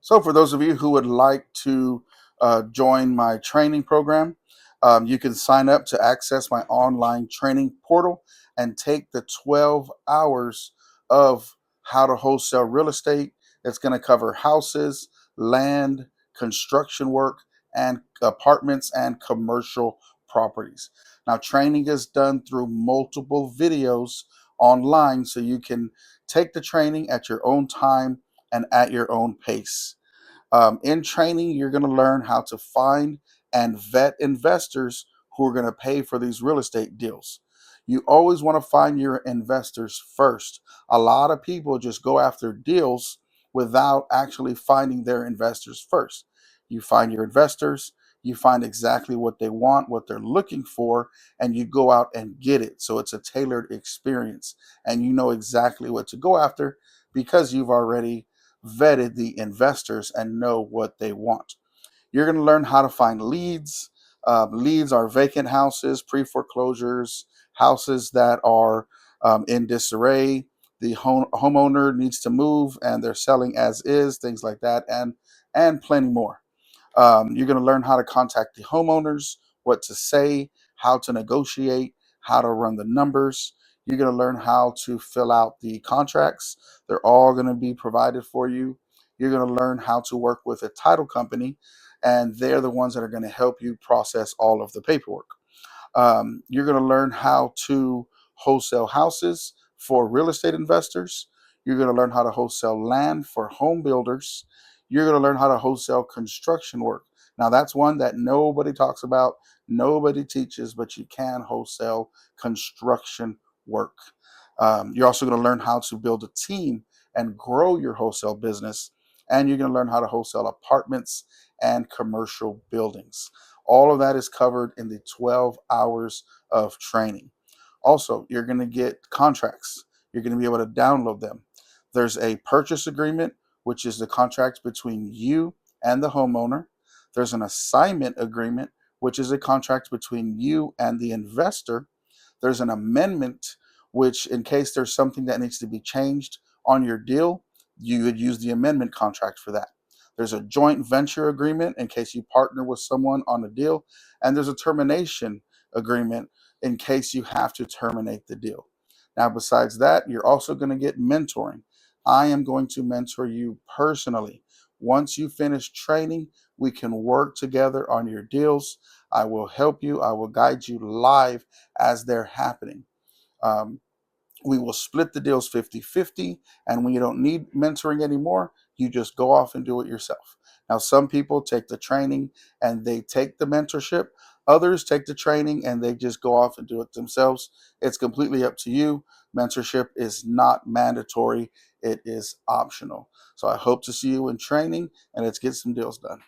So, for those of you who would like to join my training program, you can sign up to access my online training portal and take the 12 hours of how to wholesale real estate. It's going to cover houses, land, construction work, and apartments and commercial properties. Now, training is done through multiple videos online, so you can take the training at your own time and at your own pace. In training, you're going to learn how to find and vet investors who are going to pay for these real estate deals. You always want to find your investors first. A lot of people just go after deals without actually finding their investors first. You find your investors, you find exactly what they want, what they're looking for, and you go out and get it. So it's a tailored experience, and you know exactly what to go after because you've already vetted the investors and know what they want. You're going to learn how to find leads. Leads are vacant houses, pre foreclosures, houses that are in disarray. The homeowner needs to move and they're selling as is, things like that, and plenty more. You're going to learn how to contact the homeowners, what to say, how to negotiate, how to run the numbers. You're going to learn how to fill out the contracts. They're all going to be provided for you. You're going to learn how to work with a title company, and they're the ones that are going to help you process all of the paperwork. You're going to learn how to wholesale houses for real estate investors. You're going to learn how to wholesale land for home builders. You're going to learn how to wholesale construction work. Now, that's one that nobody talks about, nobody teaches, but you can wholesale construction work. You're also going to learn how to build a team and grow your wholesale business. And you're going to learn how to wholesale apartments and commercial buildings. All of that is covered in the 12 hours of training. Also, you're going to get contracts. You're going to be able to download them. There's a purchase agreement, which is the contract between you and the homeowner. There's an assignment agreement, which is a contract between you and the investor. There's an amendment, which, in case there's something that needs to be changed on your deal, you would use the amendment contract for that. There's a joint venture agreement in case you partner with someone on a deal, and there's a termination agreement in case you have to terminate the deal. Now, besides that, you're also going to get mentoring. I am going to mentor you personally. Once you finish training, we can work together on your deals. I will help you. I will guide you live as they're happening. Um, we will split the deals 50-50, and when you don't need mentoring anymore, you just go off and do it yourself. Now, some people take the training and they take the mentorship. Others take the training and they just go off and do it themselves. It's completely up to you. Mentorship is not mandatory, it is optional. So I hope to see you in training, and let's get some deals done.